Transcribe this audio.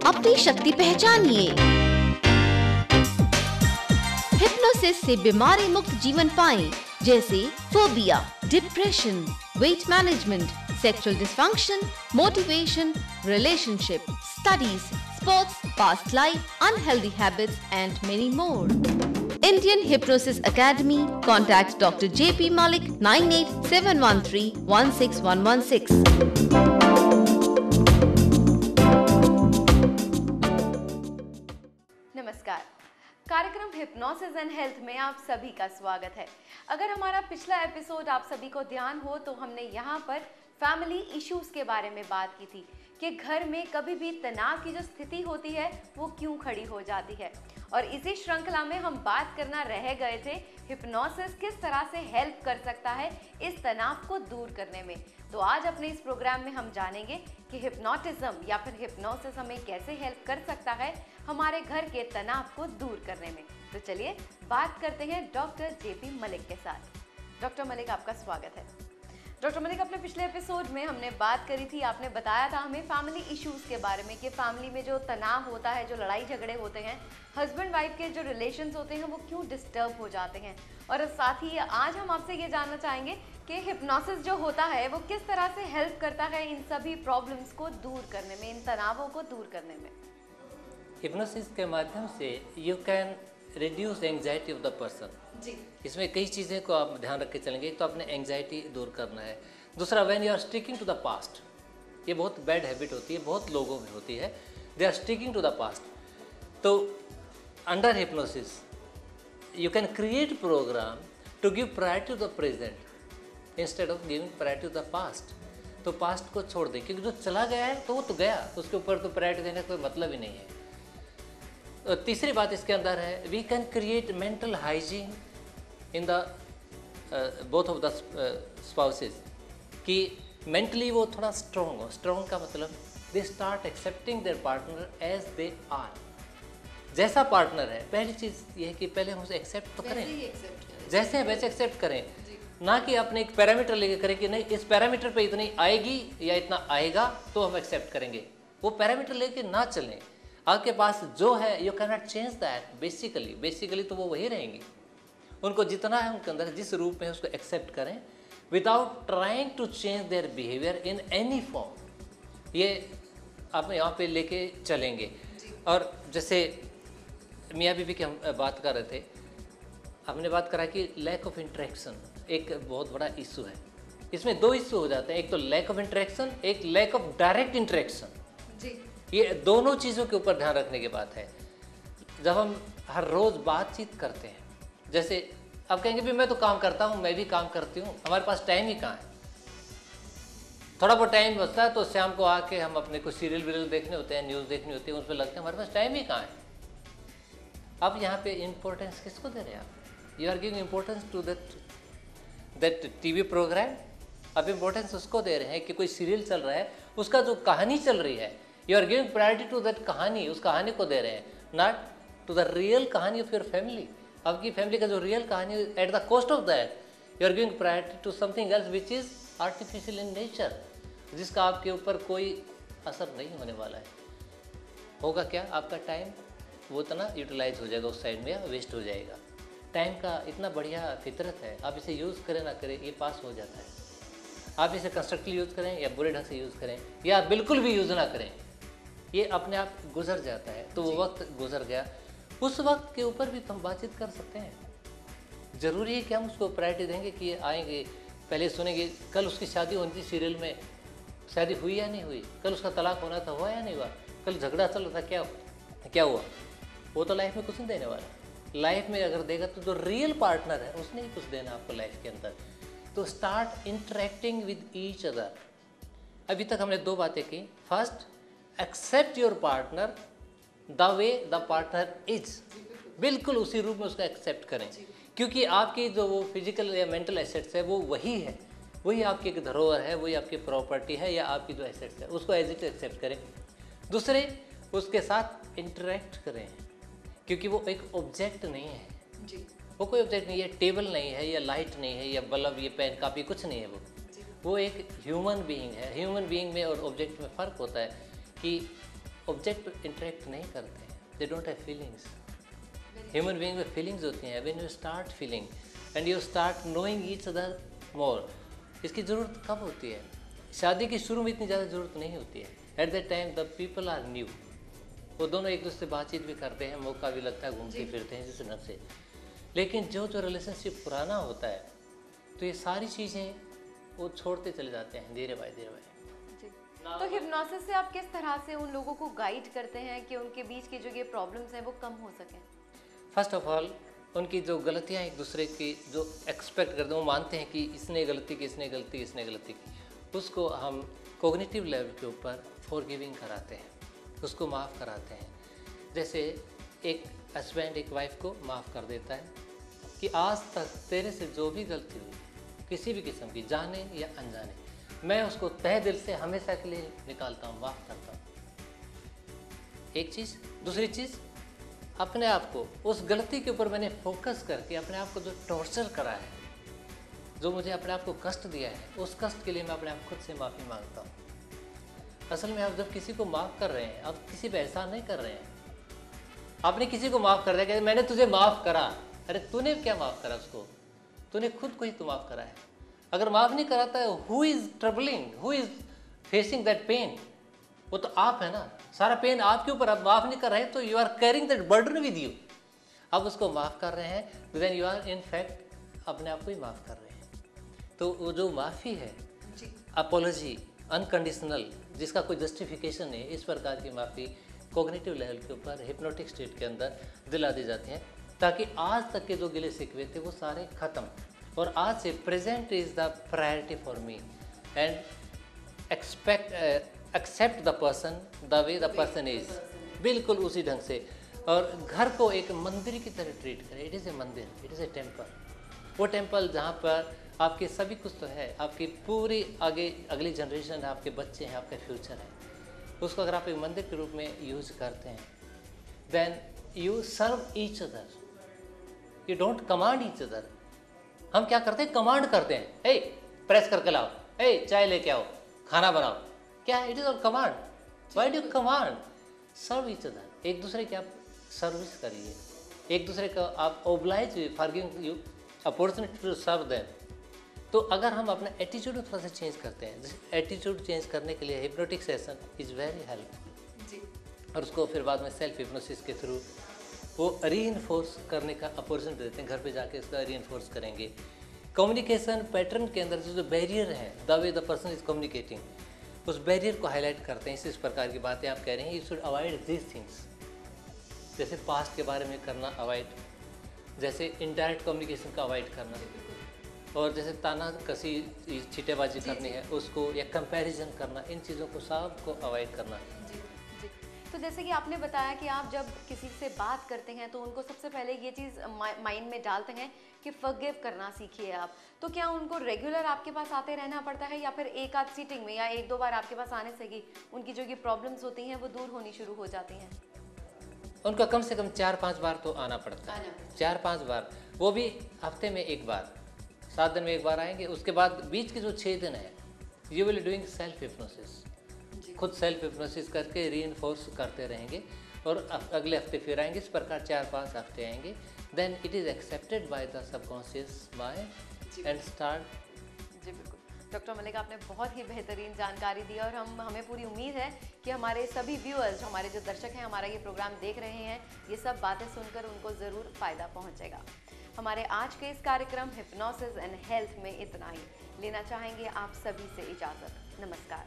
अपनी शक्ति पहचानिए। हिप्नोसिस से बीमारी मुक्त जीवन पाएं, जैसे phobia, depression, weight management, sexual dysfunction, motivation, relationship, studies, sports, past life, unhealthy habits and many more. Indian Hypnosis Academy. Contact Dr. J.P. Malik 9871316116. नमस्कार, कार्यक्रम हिप्नोसिस एंड हेल्थ में आप सभी का स्वागत है। अगर हमारा पिछला एपिसोड आप सभी को ध्यान हो तो हमने यहाँ पर फैमिली इश्यूज के बारे में बात की थी कि घर में कभी भी तनाव की जो स्थिति होती है वो क्यों खड़ी हो जाती है। और इसी श्रृंखला में हम बात करना रह गए थे हिप्नोसिस किस तरह से हेल्प कर सकता है इस तनाव को दूर करने में। तो आज अपने इस प्रोग्राम में हम जानेंगे कि हिप्नोटिज्म या फिर हिप्नोसिस हमें कैसे हेल्प कर सकता है हमारे घर के तनाव को दूर करने में। तो चलिए बात करते हैं डॉक्टर जेपी मलिक के साथ। डॉक्टर मलिक, आपका स्वागत है। डॉक्टर मलिक, अपने पिछले एपिसोड में हमने बात करी थी, आपने बताया था हमें फैमिली इश्यूज के बारे में कि फैमिली में जो तनाव होता है, जो लड़ाई झगड़े होते हैं, हस्बैंड वाइफ के जो रिलेशंस होते हैं वो क्यों डिस्टर्ब हो जाते हैं। और साथ ही आज हम आपसे ये जानना चाहेंगे कि हिप्नोसिस जो होता है वो किस तरह से हेल्प करता है इन सभी प्रॉब्लम्स को दूर करने में, इन तनावों को दूर करने में। हिप्नोसिस के माध्यम से you can reduce anxiety of the person. जी, इसमें कई चीज़ें को आप ध्यान रख के चलेंगे। तो अपने एंग्जाइटी दूर करना है। दूसरा, when you are sticking to the past, ये बहुत बैड हैबिट होती है, बहुत लोगों में होती है, they are sticking to the past. तो under hypnosis you can create program to give priority to the present instead of giving priority to the past. तो पास्ट को छोड़ दें, क्योंकि जो चला गया है तो वो तो गया, उसके ऊपर तो प्रायोरिटी देने का कोई मतलब ही नहीं है। और तीसरी बात इसके अंदर है, we can create mental hygiene in the both of the spouses, कि मेंटली वो थोड़ा स्ट्रॉन्ग हो। स्ट्रॉन्ग का मतलब they start accepting their partner as they are. जैसा पार्टनर है, पहली चीज़ ये है कि पहले हम उसे एक्सेप्ट तो करें, जैसे है वैसे एक्सेप्ट करें, ना कि अपने एक पैरामीटर लेके करें कि नहीं इस पैरामीटर पे इतनी आएगी या इतना आएगा तो हम एक्सेप्ट करेंगे। वो पैरामीटर लेके ना चलें। आपके पास जो है you can not change that. Basically तो वो वही रहेंगी। उनको जितना है उनके अंदर जिस रूप में उसको एक्सेप्ट करें without trying to change their behaviour in any form. ये आप यहाँ पे लेके चलेंगे। और जैसे मियाँ बीवी की हम बात कर रहे थे, हमने बात करा कि लैक ऑफ इंटरेक्शन एक बहुत बड़ा इशू है। इसमें दो इशू हो जाते हैं, एक तो लैक ऑफ इंटरेक्शन, एक लैक ऑफ डायरेक्ट इंटरेक्शन। ये दोनों चीज़ों के ऊपर ध्यान रखने की बात है। जब हम हर रोज़ बातचीत करते हैं, जैसे अब कहेंगे भी मैं तो काम करता हूँ, मैं भी काम करती हूँ, हमारे पास टाइम ही कहाँ है। थोड़ा बहुत टाइम बचता है तो शाम को आके हम अपने कुछ सीरियल वीरियल देखने होते हैं, न्यूज़ देखनी होती है, उस पर लगते हैं हमारे पास टाइम ही कहाँ है। अब यहाँ पे इम्पोर्टेंस किसको दे रहे हैं आप? You are giving importance to that TV programme. अब इम्पोर्टेंस उसको दे रहे हैं कि कोई सीरियल चल रहा है, उसका जो कहानी चल रही है, you are giving priority to that कहानी, उस कहानी को दे रहे हैं, नॉट टू द रियल कहानी ऑफ योर फैमिली। आपकी फैमिली का जो रियल कहानी, at the cost of that you are giving priority to something else which is artificial in nature, जिसका आपके ऊपर कोई असर नहीं होने वाला है। होगा क्या, आपका टाइम वो इतना यूटिलाइज हो जाएगा उस साइड में या वेस्ट हो जाएगा। टाइम का इतना बढ़िया फितरत है, आप इसे यूज़ करें ना करें ये पास हो जाता है। आप इसे कंस्ट्रक्टिवली यूज़ करें या बुरे ढंग से यूज़ करें या बिल्कुल भी यूज़ ना करें, ये अपने आप गुजर जाता है। तो वो वक्त गुजर गया, उस वक्त के ऊपर भी तो हम बातचीत कर सकते हैं। ज़रूरी है कि हम उसको प्रायोरिटी देंगे कि ये आएंगे, पहले सुनेंगे कल उसकी शादी होनी थी, सीरियल में शादी हुई या नहीं हुई, कल उसका तलाक होना था, हुआ या नहीं हुआ, कल झगड़ा चल रहा था, क्या हुआ। वो तो लाइफ में कुछ नहीं देने वाला। लाइफ में अगर देगा तो जो रियल पार्टनर है उसने ही कुछ देना आपको लाइफ के अंदर। तो start interacting with each other. अभी तक हमने दो बातें की। First, accept your partner the way the partner is, बिल्कुल उसी रूप में उसको एक्सेप्ट करें, क्योंकि आपकी जो वो फिजिकल या मेंटल एसेट्स है वो वही है, वही आपकी एक धरोहर है, वही आपकी प्रॉपर्टी है या आपकी जो एसेट्स है उसको एज इट एक्सेप्ट करें। दूसरे, उसके साथ इंटरेक्ट करें, क्योंकि वो एक ऑब्जेक्ट नहीं है जी। वो कोई ऑब्जेक्ट नहीं है, टेबल नहीं है या लाइट नहीं है या बल्ब, ये पेन कापी कुछ नहीं है। वो एक ह्यूमन बीइंग है। ह्यूमन बीइंग में और ऑब्जेक्ट में फ़र्क होता है कि ऑब्जेक्ट इंटरेक्ट नहीं करते हैं, they don't have feelings. Human being में फीलिंग्स होती हैं। When you start feeling and you start knowing each other more, इसकी ज़रूरत कब होती है? शादी की शुरू में इतनी ज़्यादा ज़रूरत नहीं होती है। At that time the people are new, वो दोनों एक दूसरे से बातचीत भी करते हैं, मौका भी लगता है, घूमते फिरते हैं जिस ढंग से। लेकिन जो रिलेशनशिप पुराना होता है तो ये सारी चीज़ें वो छोड़ते चले जाते हैं धीरे बाय धीरे बाय। तो हिप्नोसिस से आप किस तरह से उन लोगों को गाइड करते हैं कि उनके बीच की जो ये प्रॉब्लम्स हैं वो कम हो सकें? फर्स्ट ऑफ ऑल उनकी जो गलतियाँ एक दूसरे की जो एक्सपेक्ट करते हैं, वो मानते हैं कि इसने गलती की, इसने गलती की, उसको हम कोग्निटिव लेवल के ऊपर फॉरगिविंग कराते हैं, उसको माफ़ कराते हैं। जैसे एक हस्बैंड एक वाइफ को माफ़ कर देता है कि आज तक तेरे से जो भी गलती हुई, किसी भी किस्म की, जाने या अनजाने, मैं उसको तहे दिल से हमेशा के लिए निकालता हूँ, माफ़ करता हूँ। एक चीज़। दूसरी चीज़, अपने आप को उस गलती के ऊपर मैंने फोकस करके अपने आप को जो टॉर्चर करा है, जो मुझे अपने आप को कष्ट दिया है, उस कष्ट के लिए मैं अपने आप खुद से माफ़ी मांगता हूँ। असल में आप जब किसी को माफ़ कर रहे हैं, आप किसी पर एहसान नहीं कर रहे हैं, आपने किसी को माफ़ कर दिया कि मैंने तुझे माफ़ करा। अरे तूने क्या माफ़ करा उसको? तूने खुद को ही तो माफ़ करा है। अगर माफ़ नहीं कराता है, who is troubling, who is facing that pain? वो तो आप है ना, सारा पेन आपके ऊपर। आप माफ़ नहीं कर रहे हैं तो you are carrying that burden with you. आप उसको माफ़ कर रहे हैं, then you are in fact अपने आप को ही माफ़ कर रहे हैं। तो वो जो माफ़ी है, अपोलॉजी, अनकंडीशनल, जिसका कोई जस्टिफिकेशन नहीं, इस प्रकार की माफ़ी कॉग्निटिव लेवल के ऊपर हिप्नोटिक स्टेट के अंदर दिला दी जाती हैं, ताकि आज तक के जो गिले शिकवे थे वो सारे ख़त्म, और आज से present is the priority for me and accept the person the way the person is, बिल्कुल उसी ढंग से। और घर को एक मंदिर की तरह ट्रीट करें। इट इज़ ए मंदिर, इट इज़ ए टेम्पल। वो टेम्पल जहाँ पर आपके सभी कुछ तो है, आपकी पूरी आगे अगली जनरेशन है, आपके बच्चे हैं, आपका फ्यूचर है, उसको अगर आप एक मंदिर के रूप में यूज़ करते हैं, then you serve each other, you don't command each other. हम क्या करते हैं? कमांड करते हैं, ए प्रेस करके लाओ, ए चाय लेके आओ, खाना बनाओ। क्या? It is all command. Why do command? Serve each other. एक दूसरे की आप सर्विस करिए, एक दूसरे का आप oblige for giving you opportunity to serve them. तो अगर हम अपना एटीट्यूड थोड़ा सा चेंज करते हैं, एटीट्यूड चेंज करने के लिए hypnotic session is very helpful, और उसको फिर बाद में सेल्फ हिप्नोसिस के थ्रू वो रीइंफोर्स करने का अपॉर्चुनिटी देते हैं। घर पे जाके इसका रीइंफोर्स करेंगे। कम्युनिकेशन पैटर्न के अंदर जो बैरियर है, the way the person is communicating, उस बैरियर को हाईलाइट करते हैं। इस प्रकार की बातें आप कह रहे हैं, you should avoid these things. जैसे पास्ट के बारे में करना अवॉइड, जैसे इनडायरेक्ट कम्युनिकेशन का अवॉइड करना, और जैसे ताना कसी छीटेबाजी करनी है उसको, या कंपैरिजन करना, इन चीज़ों को सब को अवॉइड करना। जी जी। तो जैसे कि आपने बताया कि आप जब किसी से बात करते हैं तो उनको सबसे पहले ये चीज़ माइंड में डालते हैं कि फॉरगिव करना सीखिए आप। तो क्या उनको रेगुलर आपके पास आते रहना पड़ता है, या फिर एक आध सीटिंग में या एक दो बार आपके पास आने से ही उनकी जो ये प्रॉब्लम्स होती हैं वो दूर होनी शुरू हो जाती हैं? उनका कम से कम 4-5 बार तो आना पड़ता है। 4-5 बार, वो भी हफ्ते में एक बार, 7 दिन में एक बार आएंगे। उसके बाद बीच के जो 6 दिन है, you will doing self hypnosis. खुद सेल्फ हिप्नोसिस करके रीइंफोर्स करते रहेंगे, और अगले हफ्ते फिर आएंगे। इस प्रकार 4-5 हफ्ते आएंगे, then it is accepted by the subconscious mind and start. जी बिल्कुल डॉक्टर मलिक, आपने बहुत ही बेहतरीन जानकारी दी, और हमें पूरी उम्मीद है कि हमारे सभी व्यूअर्स, हमारे जो दर्शक हैं, हमारा ये प्रोग्राम देख रहे हैं, ये सब बातें सुनकर उनको ज़रूर फ़ायदा पहुंचेगा। हमारे आज के इस कार्यक्रम हिप्नोसिस एंड हेल्थ में इतना ही। लेना चाहेंगे आप सभी से इजाज़त। नमस्कार।